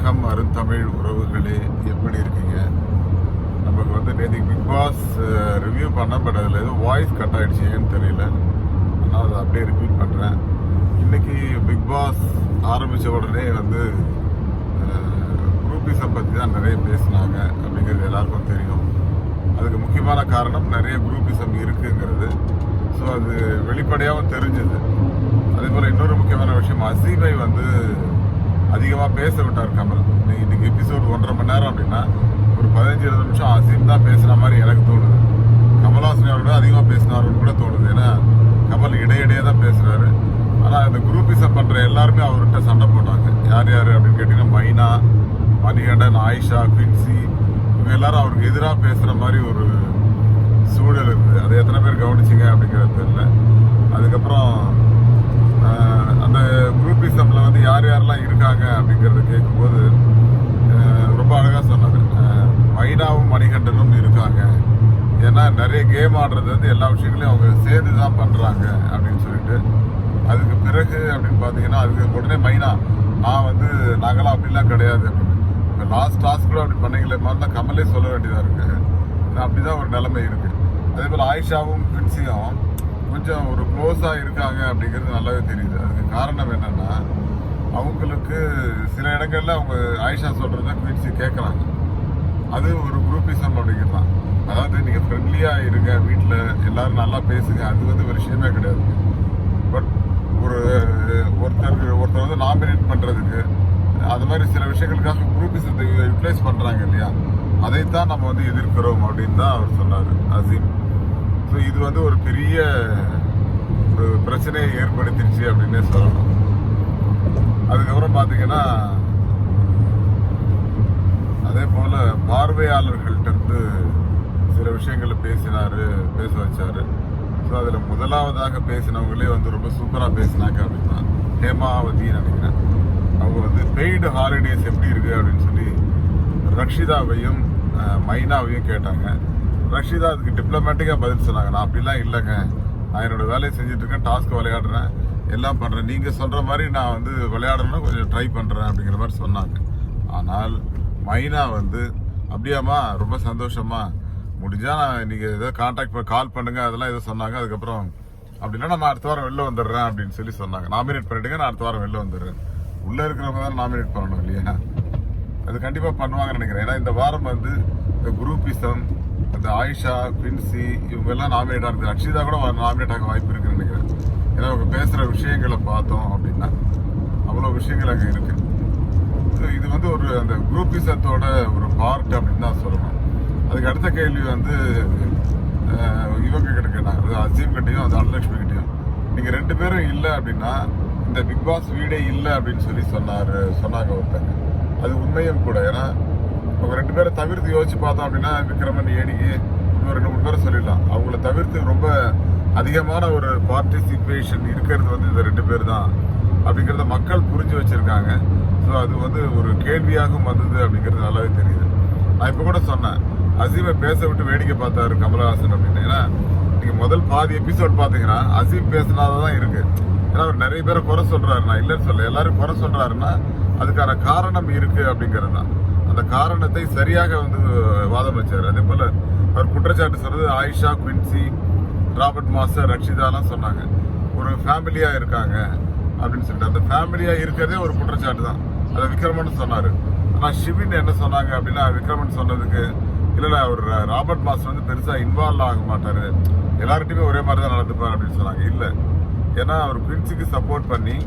வணக்கம் அருந்தமிழ் உறவுகளே, எப்படி இருக்கீங்க? நமக்கு வந்து நேற்று பிக் பாஸ் ரிவ்யூ பண்ணேன், பட் அதில் ஏதோ வாய்ஸ் கட் ஆகிடுச்சின்னு தெரியல. நான் அதை அப்படியே ரிப்பீட் பண்ணுறேன். இன்றைக்கி பிக் பாஸ் ஆரம்பித்த உடனே வந்து குரூப்பிசம் பற்றி தான் நிறைய பேசினாங்க அப்படிங்கிறது எல்லாருக்கும் தெரியும். அதுக்கு முக்கியமான காரணம் நிறைய குரூப்பிசம் இருக்குங்கிறது. ஸோ அது வெளிப்படையாகவும் தெரிஞ்சுது. அதே போல் இன்னொரு முக்கியமான விஷயம், அசீமை வந்து அதிகமாக பேச விட்டார் கமல். இன்னைக்கு எபிசோடு 1.5 மணி நேரம் அப்படின்னா ஒரு 15-20 நிமிஷம் அசீம் தான் பேசுகிற மாதிரி எனக்கு தோணுது. கமல்ஹாசன் அவரோட அதிகமாக பேசினாருன்னு கூட தோணுது. ஏன்னா கமல் இடையிடையே தான் பேசுகிறாரு. ஆனால் இந்த குரூப்பிசம் பண்ணுற எல்லாருமே அவர்கிட்ட சண்டை போட்டாங்க. யார் யார் அப்படின்னு கேட்டிங்கன்னா மைனா, மணிகண்டன், ஆயிஷா, குயின்சி, இவங்க எல்லாரும் அவருக்கு எதிராக பேசுகிற மாதிரி ஒரு சூழல் இருக்குது. அதை எத்தனை பேர் கவனிச்சிங்க அப்படிங்கிறது தெரியல. அதுக்கப்புறம் அந்த குரூப்பிசமில் வந்து யார் யாரெல்லாம் இருக்காங்க அப்படிங்கிறத கேட்கும்போது ரொம்ப அழகாக சொன்னாங்க. மைனாவும் மணிகண்டனும் இருக்காங்க. ஏன்னா நிறைய கேம் ஆடுறது வந்து எல்லா விஷயங்களையும் அவங்க சேர்ந்து தான் பண்ணுறாங்க அப்படின்னு சொல்லிட்டு, அதுக்கு பிறகு அப்படின்னு பார்த்தீங்கன்னா அதுக்கு உடனே மைனா நான் வந்து நாங்களாம் அப்படிலாம் கிடையாது அப்படின்னு. இப்போ லாஸ்ட் டாஸ்க் கூட அப்படி பண்ணீங்களே மாதிரி தான் கமலே சொல்ல வேண்டியதாக இருக்குது. அப்படிதான் ஒரு நிலைமை இருக்குது. அதே போல் ஆயிஷாவும் பிரின்சியும் கொஞ்சம் ஒரு க்ளோஸாக இருக்காங்க அப்படிங்கிறது நல்லாவே தெரியுது. அதுக்கு காரணம் என்னென்னா, அவங்களுக்கு சில இடங்கள்ல அவங்க ஆயிஷா சொல்கிறத குயின்சி கேட்குறாங்க. அது ஒரு குரூப்பிசம் அப்படிங்கிறது தான். அதாவது நீங்கள் ஃப்ரெண்ட்லியாக இருங்க, வீட்டில் எல்லோரும் நல்லா பேசுங்க, அது வந்து ஒரு விஷயமே கிடையாது. பட் ஒருத்தர் வந்து நாமினேட் பண்ணுறதுக்கு அது மாதிரி சில விஷயங்களுக்காக குரூப்பிசத்தை யூட்டிலைஸ் பண்ணுறாங்க இல்லையா, அதைத்தான் நம்ம வந்து எதிர்க்கிறோம் அப்படின்னு தான் அவர் சொன்னார், அசீம். ஸோ இது வந்து ஒரு பெரிய ஒரு பிரச்சனையை ஏற்படுத்திடுச்சு அப்படின்னே சொல்லணும். அதுக்கப்புறம் பார்த்தீங்கன்னா அதே போல் பார்வையாளர்கள்ட்ட இருந்து சில விஷயங்களை பேச வச்சார். ஸோ அதில் முதலாவதாக பேசினவங்களே வந்து ரொம்ப சூப்பராக பேசினாங்க அப்படின்னா ஹேமாவதி நினைக்கிறேன். அவங்க வந்து பெய்டு ஹாலிடேஸ் எப்படி இருக்குது அப்படின்னு சொல்லி ரக்ஷிதாவையும் மைனாவையும் கேட்டாங்க. ரக்ஷிதா அதுக்கு டிப்ளமேட்டிக்காக பதில் சொன்னாங்க. நான் அப்படிலாம் இல்லைங்க, நான் என்னோடய வேலையை செஞ்சுட்ருக்கேன், டாஸ்க் விளையாடுறேன், எல்லாம் பண்ணுறேன், நீங்கள் சொல்கிற மாதிரி நான் வந்து விளையாடணும்னா கொஞ்சம் ட்ரை பண்ணுறேன் அப்படிங்கிற மாதிரி சொன்னாங்க. ஆனால் மைனா வந்து அப்படியாம்மா ரொம்ப சந்தோஷமா, முடிஞ்சால் நான் நீங்கள் ஏதோ கால் பண்ணுங்கள் அதெல்லாம் ஏதோ சொன்னாங்க. அதுக்கப்புறம் அப்படின்னா நான் அடுத்த வாரம் வெளில வந்துடுறேன் அப்படின்னு சொல்லி சொன்னாங்க. நாமினேட் பண்ணிட்டுங்க, நான் அடுத்த வாரம் வெளில வந்துடுறேன். உள்ளே இருக்கிறவங்க தான் நாமினேட் பண்ணணும் இல்லையா, அது கண்டிப்பாக பண்ணுவாங்கன்னு நினைக்கிறேன். ஏன்னா இந்த வாரம் வந்து இந்த குரூப்பிசம், இந்த ஆயிஷா, குயின்சி இவங்கெல்லாம் நாமினேட் ஆகுது. ரக்ஷிதா கூட நாமினேட் ஆக வாய்ப்பு இருக்குன்னு நினைக்கிறேன். ஏன்னா அவங்க பேசுகிற விஷயங்களை பார்த்தோம் அப்படின்னா அவ்வளோ விஷயங்கள் அங்கே இருக்குது. ஸோ இது வந்து ஒரு அந்த குரூப்பிசத்தோட ஒரு பார்ட் அப்படின்னு தான் சொல்லணும். அதுக்கு அடுத்த கேள்வி வந்து இவங்க கிட்ட கேட்டாங்க, அது அசீம் கிட்டையும் அது அனலட்சுமி கிட்டையும். நீங்கள் 2 பேரும் இல்லை அப்படின்னா இந்த பிக் பாஸ் வீடே இல்லை அப்படின்னு சொல்லி சொன்னாங்க ஒருத்தங்க. அது உண்மையும் கூட. ஏன்னா அவங்க 2 பேரை தவிர்த்து யோசிச்சு பார்த்தோம் அப்படின்னா விக்ரமன், ஏடிக்கு இன்னும் 2-3 பேரை சொல்லிடலாம். அவங்கள தவிர்த்து ரொம்ப அதிகமான ஒரு பார்ட்டிசிபேஷன் இருக்கிறது வந்து இந்த 2 பேர் தான் அப்படிங்கிறத மக்கள் புரிஞ்சு வச்சிருக்காங்க. ஸோ அது வந்து ஒரு கேள்வியாகவும் வந்தது அப்படிங்கிறது நல்லாவே தெரியுது. நான் இப்போ கூட சொன்னேன், அசீமை பேச விட்டு வேடிக்கை பார்த்தாரு கமல்ஹாசன் அப்படின்னு. ஏன்னா நீங்கள் முதல் பாதி எபிசோட் பார்த்தீங்கன்னா அசீம் பேசினாதான் இருக்கு. ஏன்னா அவர் நிறைய பேரை குறை சொல்றாரு, நான் இல்லைன்னு சொல்ல, எல்லாரும் குறை சொல்றாருன்னா அதுக்கான காரணம் இருக்கு அப்படிங்கிறது தான். அந்த காரணத்தை சரியாக வந்து வாதம் வச்சார். அதே போல அவர் குற்றச்சாட்டு சொல்றது ஆயிஷா, குயின்சி, ராபர்ட் மாஸ்டர், ரக்ஷிதாலாம் சொன்னாங்க ஒரு ஃபேமிலியா இருக்காங்க அப்படின்னு சொல்லிட்டு. அந்த ஃபேமிலியா இருக்கிறதே ஒரு குற்றச்சாட்டு தான். அதை விக்ரமன் சொன்னாரு. ஆனால் ஷிவின் என்ன சொன்னாங்க அப்படின்னா, விக்ரமன் சொன்னதுக்கு இல்லை அவர் ராபர்ட் மாஸ்டர் வந்து பெருசா இன்வால்வ் ஆக மாட்டாரு, எல்லார்ட்டையுமே ஒரே மாதிரி தான் நடந்துப்பார் அப்படின்னு சொன்னாங்க. இல்லை, ஏன்னா அவர் குயின்சிக்கு சப்போர்ட் பண்ணி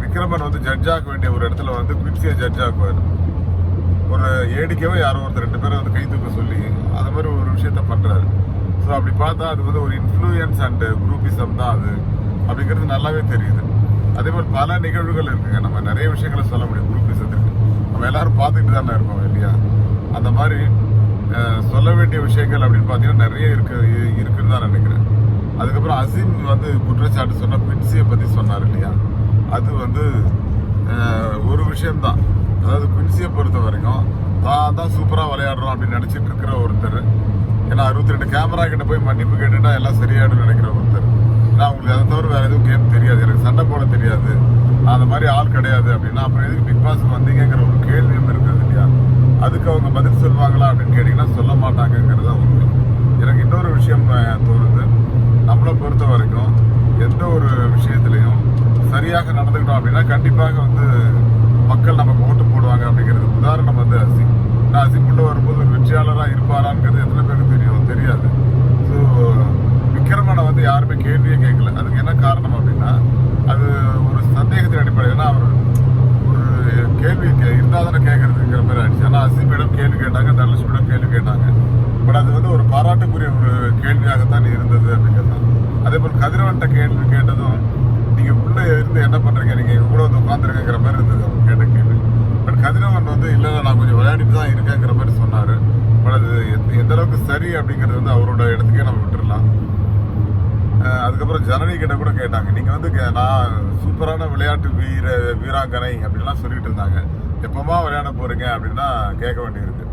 விக்ரமன் வந்து ஜட்ஜ் ஆக வேண்டிய ஒரு இடத்துல வந்து குயின்சியை ஜட்ஜ் ஆக்குவார். ஒரு ஏடிக்கவே யாரோ ஒருத்தர் 2 பேரை வந்து கை தூக்க சொல்லி அது மாதிரி ஒரு விஷயத்த பண்றாரு. ஸோ அப்படி பார்த்தா அது வந்து ஒரு இன்ஃப்ளூயன்ஸ் அண்ட் குரூப்பிசம் தான் அது அப்படிங்கிறது நல்லாவே தெரியுது. அதே மாதிரி பல நிகழ்வுகள் இருக்குங்க. நம்ம நிறைய விஷயங்களை சொல்ல முடியும் குரூப்பிசத்துக்கு. நம்ம எல்லாரும் பார்த்துக்கிட்டு தானே இருக்கோம் இல்லையா. அந்த மாதிரி சொல்ல வேண்டிய விஷயங்கள் அப்படின்னு பார்த்தீங்கன்னா நிறைய இருக்குன்னு தான் நினைக்கிறேன். அதுக்கப்புறம் அசீம் வந்து குற்றச்சாட்டு சொன்ன குயின்சியை பற்றி சொன்னார் இல்லையா, அது வந்து ஒரு விஷயம்தான். அதாவது குயின்சியை பொறுத்த வரைக்கும் தான் சூப்பராக விளையாடுறோம் அப்படின்னு நினச்சிட்டு இருக்கிற ஒருத்தர். ஏன்னா 62 கேமரா கிட்ட போய் மன்னிப்பு கேட்டுட்டா எல்லாம் சரியாயிடும் நினைக்கிற ஒருத்தர். ஏன்னா அவங்களுக்கு அதை தவிர வேறு எதுவும் கேம் தெரியாது, எனக்கு சண்டை போட தெரியாது, நான் அந்த மாதிரி ஆள் கிடையாது அப்படின்னா அப்புறம் எதுக்கு பிக் பாஸ்க்கு வந்தீங்கிற ஒரு கேள்வியும் இருக்குது இல்லையா? அதுக்கு அவங்க பதில் சொல்லுவாங்களா அப்படின்னு கேட்டிங்கன்னா சொல்ல மாட்டாங்கங்கிறது தான் உண்மை. எனக்கு இன்னொரு விஷயம் தோணுது, நம்மளை பொறுத்த வரைக்கும் எந்த ஒரு விஷயத்துலையும் சரியாக நடந்துக்கிட்டோம் அப்படின்னா கண்டிப்பாக வந்து மக்கள் நமக்கு ஓட்டு போடுவாங்க அப்படிங்கிறது. உதாரணம் வந்து அசிம். நான் அசிம் உள்ள வரும்போது ஒரு வெற்றியாளராக இருப்பாராங்கிறது எத்தனை பேருக்கு தெரியாது. ஸோ விக்ரமனை வந்து யாருமே கேள்வியே கேட்கல. அதுக்கு என்ன காரணம் அப்படின்னா அது ஒரு சந்தேகத்தின் அடிப்படையில். ஏன்னா அவர் ஒரு கேள்வி இருந்தால் தானே கேட்கறதுங்கிற மாதிரி ஆயிடுச்சு. ஆனால் அசிமிடம் கேள்வி கேட்டாங்க, தனலட்சுமியிடம் கேள்வி கேட்டாங்க. பட் அது வந்து ஒரு பாராட்டுக்குரிய ஒரு கேள்வியாகத்தான் இருந்தது அப்படிங்கிறது தான். அதே போல் கதிரவன்கிட்ட கேள்வி கேட்டதும் நீங்கள் உள்ளே இருந்து என்ன பண்ணுறீங்க, நீங்கள் கூட வந்து உட்காந்துருக்கிற மாதிரி இருந்தது அவங்க கேட்ட கேள்வி. பட் கதிரவன் வந்து இல்லை நான் கொஞ்சம் விளையாடிட்டு தான் இருக்கேங்கிற மாதிரி சொன்னார். பட் அது எந்த அளவுக்கு சரி அப்படிங்கிறது வந்து அவரோட இடத்துக்கே நம்ம விட்டுடலாம். அதுக்கப்புறம் ஜனனி கிட்ட கூட கேட்டாங்க, நீங்கள் வந்து நான் சூப்பரான விளையாட்டு வீராங்கனை அப்படின்லாம் சொல்லிட்டு இருந்தாங்க, எப்பமா விளையாட போறீங்க அப்படின்னா கேட்க வேண்டியிருக்கு.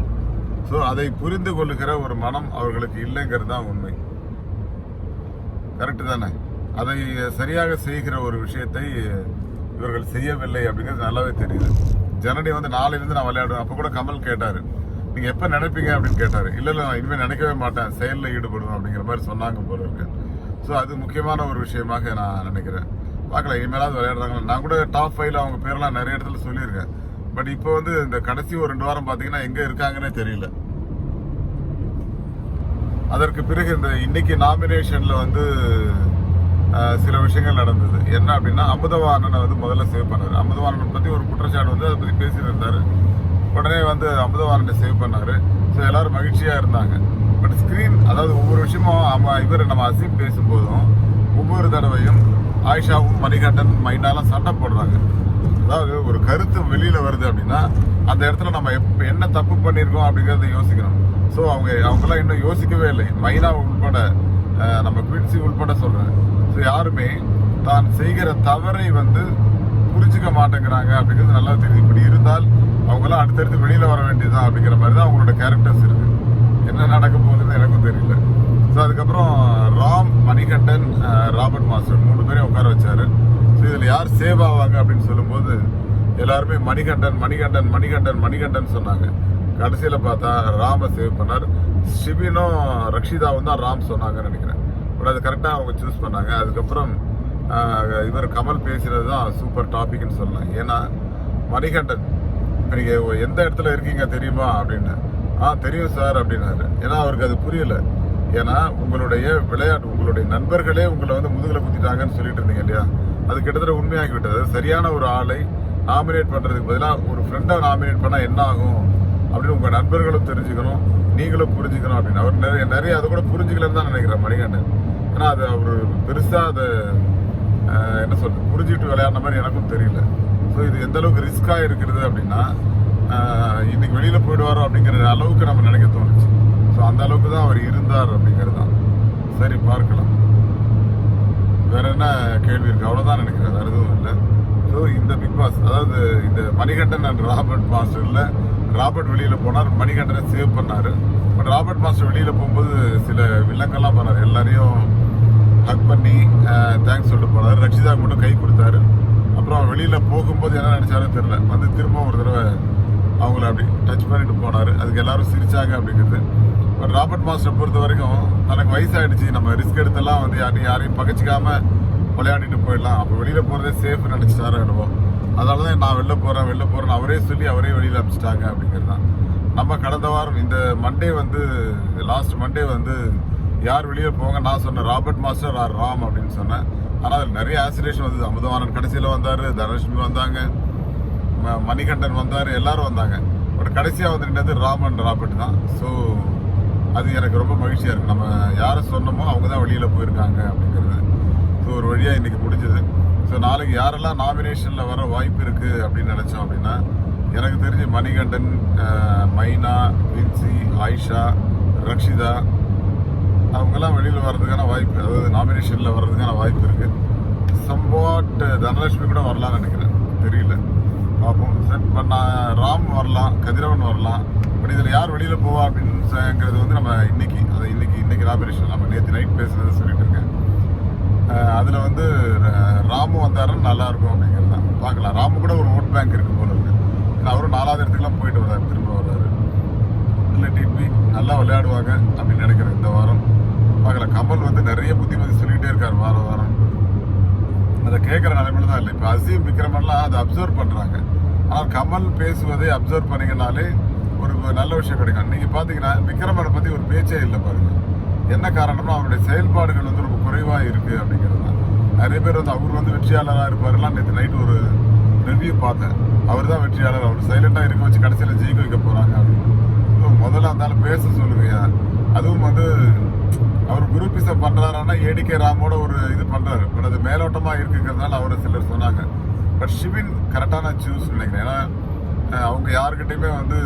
ஸோ அதை புரிந்து கொள்ளுகிற ஒரு மனம் அவர்களுக்கு இல்லைங்கிறது தான் உண்மை. கரெக்டு தானே? அதை சரியாக செய்கிற ஒரு விஷயத்தை இவர்கள் செய்யவில்லை அப்படிங்கிறது நல்லாவே தெரியுது. ஜனனி வந்து நாளையிலிருந்து நான் விளையாடுவேன். அப்போ கூட கமல் கேட்டார், நீங்கள் எப்போ நினைப்பீங்க அப்படின்னு கேட்டார். இல்லை நான் இனிமேல் நினைக்கவே மாட்டேன், செயலில் ஈடுபடுவேன் அப்படிங்கிற மாதிரி சொன்னாங்க போல இருக்கு. ஸோ அது முக்கியமான ஒரு விஷயமாக நான் நினைக்கிறேன். பார்க்கலாம் இனிமேலாவது விளையாடுறாங்க. நான் கூட டாப் 5ல அவங்க பேரெல்லாம் நிறைய இடத்துல சொல்லியிருக்கேன். பட் இப்போ வந்து இந்த கடைசி ஒரு 2 வாரம் பார்த்தீங்கன்னா எங்கே இருக்காங்கன்னே தெரியல. அதற்கு பிறகு இந்த இன்னைக்கு நாமினேஷனில் வந்து சில விஷயங்கள் நடந்தது. என்ன அப்படின்னா அமுதவாணனை வந்து முதல்ல சேவ் பண்ணார். அமுதவாணனை பற்றி ஒரு குற்றச்சாட்டு வந்து அதை பற்றி பேசிட்டு இருந்தார். உடனே வந்து அமுதவாணனை சேவ் பண்ணார். ஸோ எல்லாரும் மகிழ்ச்சியாக இருந்தாங்க. பட் ஸ்க்ரீன் அதாவது ஒவ்வொரு விஷயமும் இவர் நம்ம அசீம் பேசும்போதும் ஒவ்வொரு தடவையும் ஆயிஷாவும் மணிகண்டன் மைனாலாம் சண்டை போடுறாங்க. அதாவது ஒரு கருத்து வெளியில் வருது அப்படின்னா அந்த இடத்துல நம்ம என்ன தப்பு பண்ணியிருக்கோம் அப்படிங்கிறத யோசிக்கணும். ஸோ அவங்கெல்லாம் இன்னும் யோசிக்கவே இல்லை. மைனா உள்பட நம்ம குயின்சி உள்பட சொல்கிறேன். ஸோ யாருமே தான் செய்கிற தவறை வந்து புரிஞ்சுக்க மாட்டேங்கிறாங்க அப்படிங்கிறது நல்லா தெரியுது. இப்படி இருந்தால் அவங்களாம் அடுத்தடுத்து வெளியில் வர வேண்டியதுதான் அப்படிங்கிற மாதிரி தான் அவங்களோட கேரக்டர்ஸ் இருக்குது. என்ன நடக்க போகுதுன்னு எனக்கும் தெரியல. ஸோ அதுக்கப்புறம் ராம், மணிகண்டன், ராபர்ட் மாஸ்டர் 3 பேரையும் உட்கார வச்சாரு. ஸோ இதில் யார் சேவ் ஆவாங்க அப்படின்னு சொல்லும்போது எல்லாருமே மணிகண்டன் மணிகண்டன் மணிகண்டன் மணிகண்டன் சொன்னாங்க. கடைசியில் பார்த்தா ராம சேவ் பண்ணார். ஷிபினும் ரக்ஷிதாவும் தான் ராம் சொன்னாங்கன்னு நினைக்கிறேன். பட் அது கரெக்டாக அவங்க சூஸ் பண்ணாங்க. அதுக்கப்புறம் இவர் கமல் பேசினது தான் சூப்பர் டாபிக்னு சொல்லலாம். ஏன்னா மணிகண்டன் இப்போ நீங்கள் எந்த இடத்துல இருக்கீங்க தெரியுமா அப்படின்னு, தெரியும் சார் அப்படின்னாரு. ஏன்னா அவருக்கு அது புரியலை. ஏன்னா உங்களுடைய விளையாட்டு உங்களுடைய நண்பர்களே உங்களை வந்து முதுகில் குத்திட்டாங்கன்னு சொல்லிட்டு இருந்தீங்க இல்லையா? அது கிட்டத்தட்ட உண்மையாகி விட்டது. சரியான ஒரு ஆளை நாமினேட் பண்ணுறதுக்கு பதிலாக ஒரு ஃப்ரெண்டை நாமினேட் பண்ணால் என்ன ஆகும் அப்படின்னு உங்கள் நண்பர்களும் தெரிஞ்சுக்கணும், நீங்களும் புரிஞ்சுக்கணும் அப்படின்னு அவர் நிறைய அதை கூட புரிஞ்சுக்கலன்னு தான் நினைக்கிறேன் மணிகண்டன். ஏன்னா அது அவர் பெருசாக அதை என்ன சொல்றது புரிஞ்சுக்கிட்டு விளையாடுற மாதிரி எனக்கும் தெரியல. ஸோ இது எந்த அளவுக்கு ரிஸ்காக இருக்கிறது அப்படின்னா இன்னைக்கு வெளியில் போயிடுவாரோ அப்படிங்கிற அளவுக்கு நம்ம நினைக்க தோணுச்சு. ஸோ அந்த அளவுக்கு தான் அவர் இருந்தார் அப்படிங்கிறது தான். சரி பார்க்கலாம், வேற என்ன கேள்வி இருக்கு, அவ்வளோதான் நினைக்கிறேன், வேற எதுவும் இல்லை. ஸோ இந்த பிக் பாஸ் அதாவது இந்த மணிகண்டன் அண்ட் ராபர்ட் மாஸ்டர்ல ராபர்ட் வெளியில் போனார், மணிகண்டனை சேவ் பண்ணார். பட் ராபர்ட் மாஸ்டர் வெளியில் போகும்போது சில வில்லங்கள்லாம் பண்ணார். எல்லாரையும் ஹக் பண்ணி தேங்க்ஸ் சொல்லிட்டு போனார். ரக்ஷிதா மட்டும் கை கொடுத்தாரு. அப்புறம் வெளியில் போகும்போது என்ன நினைச்சாலும் தெரியல, வந்து திரும்ப ஒரு தடவை அவங்கள அப்படி டச் பண்ணிட்டு போனார். அதுக்கு எல்லாரும் சிரிச்சாங்க அப்படிங்கிறது. பட் ராபர்ட் மாஸ்டர் பொறுத்த வரைக்கும் தனக்கு வயசாகிடுச்சு, நம்ம ரிஸ்க் எடுத்தெல்லாம் வந்து யாரையும் பகச்சிக்காம விளையாடிட்டு போயிடலாம், அப்போ வெளியில் போகிறதே சேஃப்னு நினச்சிட்டாரு அனுபவம். அதனால தான் நான் வெளில போகிறேன்னு அவரே சொல்லி அவரே வெளியில் அனுப்பிச்சிட்டாங்க அப்படிங்கிறது தான். நம்ம கடந்த வாரம் இந்த மண்டே வந்து லாஸ்ட் மண்டே வந்து யார் வெளியில் போங்க நான் சொன்னேன் ராபர்ட் மாஸ்டர் ஆர் ராம் அப்படின்னு சொன்னேன். ஆனால் அதில் நிறைய ஆசிலேஷன் வந்தது. அமுதவாணன் கடைசியில் வந்தார், தனலட்சுமி வந்தாங்க, மணிகண்டன் வந்தார், எல்லாரும் வந்தாங்க. பட் கடைசியாக வந்து நின்றது ராமன் ராபர்ட் தான். ஸோ அது எனக்கு ரொம்ப மகிழ்ச்சியாக இருக்குது. நம்ம யாரை சொன்னோமோ அவங்க தான் வெளியில் போயிருக்காங்க அப்படிங்கிறது. ஸோ ஒரு வழியாக இன்றைக்கி முடிஞ்சது. ஸோ நாளைக்கு யாரெல்லாம் நாமினேஷனில் வர வாய்ப்பு இருக்குது அப்படின்னு நினச்சோம் அப்படின்னா எனக்கு தெரிஞ்சு மணிகண்டன், மைனா, வின்சி, ஆயிஷா, ரக்ஷிதா அவங்கெல்லாம் வெளியில் வர்றதுக்கான வாய்ப்பு, அதாவது நாமினேஷனில் வர்றதுக்கான வாய்ப்பு இருக்குது. சம்வாட் தனலட்சுமி கூட வரலாம்னு நினைக்கிறேன், தெரியல, பார்ப்போம். பட் நான் ராம் வரலாம், கதிரவன் வரலாம். பட் இதில் யார் வெளியில் போவா அப்படின்னுங்கிறது வந்து நம்ம இன்னைக்கு நாமினேஷன் நம்ம நேற்று நைட் பேசுனதை சொல்லிட்டு இருக்கேன். அதில் வந்து ராமு வந்தாருன்னு நல்லாயிருக்கும் அப்படிங்கிறது தான். பார்க்கலாம். ராமு கூட ஒரு ஓட் பேங்க் இருக்கு போல இருக்கு. ஏன்னா அவரும் 4வது இடத்துக்குலாம் போயிட்டு வர்றாரு, திரும்ப வர்றாரு. இல்லை டிபி நல்லா விளையாடுவாங்க அப்படின்னு நினைக்கிறேன் இந்த வாரம். பார்க்கலாம். கமல் வந்து நிறைய புத்திமதி சொல்லிகிட்டே இருக்கார் வாரம் வாரம். அதை கேட்குற நிலைமையில தான் இல்லை. இப்போ அசீம் விக்ரமெல்லாம் அதை அப்சர்வ் பண்ணுறாங்க. ஆனால் கமல் பேசுவதை அப்சர்வ் பண்ணிங்கனாலே ஒரு நல்ல விஷயம் கிடைக்கும். நீங்கள் பார்த்தீங்கன்னா விக்ரமனை பற்றி ஒரு பேச்சே இல்லை பாருங்க. என்ன காரணம்னா அவருடைய செயல்பாடுகள் வந்து ரொம்ப குறைவாக இருக்குது அப்படிங்கிறது தான். நிறைய பேர் வந்து அவர் வந்து வெற்றியாளராக இருப்பாருலாம். நேற்று நைட்டு ஒரு ரிவ்யூ பார்த்தேன். அவர் தான் வெற்றியாளர், அவர் சைலண்டாக இருக்க வச்சு கடைசியில் ஜெயிக்க வைக்க போகிறாங்க அப்படின்னு. முதல்ல இருந்தாலும் பேச சொல்லுங்கய்யா. அதுவும் வந்து அவர் குரூப்பிசம் பண்றாருன்னா ஏடிகே ராமோட ஒரு இது பண்றாரு. பட் அது மேலோட்டமா இருக்குங்கிறதுனால அவரை சிலர் சொன்னாங்க. பட் ஷிவின் கரெக்டான சூஸ் நினைக்கிறேன். ஏன்னா அவங்க யாருக்கிட்டையுமே வந்து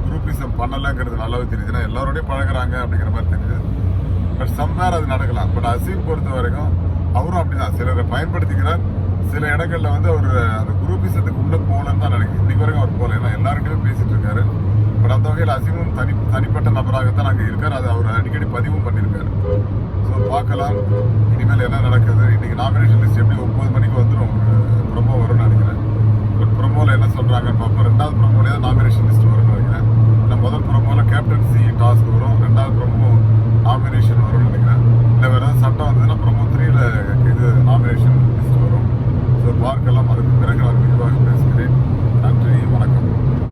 குரூப்பிசம் பண்ணலைங்கிறது நல்லாவே தெரியுது. ஏன்னா எல்லாரோடையும் பழகுறாங்க அப்படிங்கிற மாதிரி தெரியுது. பட் சம்வேர் அது நடக்கலாம். பட் அசீம் பொறுத்த வரைக்கும் அவரும் அப்படிதான் சிலரை பயன்படுத்திக்கிறார். சில இடங்கள்ல வந்து அவர் அந்த குரூப்பிசத்துக்கு உள்ள போகலன்னு தான் நினைக்கிறேன். இன்னைக்கு வரைக்கும் அவர் போகல. ஏன்னா எல்லாருக்கிட்டையும் பேசிட்டு இருக்காரு. பட் அந்த வகையில் அசீமும் தனிப்பட்ட நபராகத்தான் அங்கே இருக்கார். அதை அவர் அடிக்கடி பதிவும் பண்ணியிருக்காரு. ஸோ பார்க்கலாம் இனிமேல் என்ன நடக்குது. இன்னைக்கு நாமினேஷன் லிஸ்ட் எப்படி 9 மணிக்கு வந்துடும், ப்ரொமோ வரும்னு நினைக்கிறேன். பட் ப்ரொமோவில் என்ன சொல்கிறாங்கன்னு பார்ப்போம். 2வது ப்ரொமோலேயே தான் நாமினேஷன் லிஸ்ட்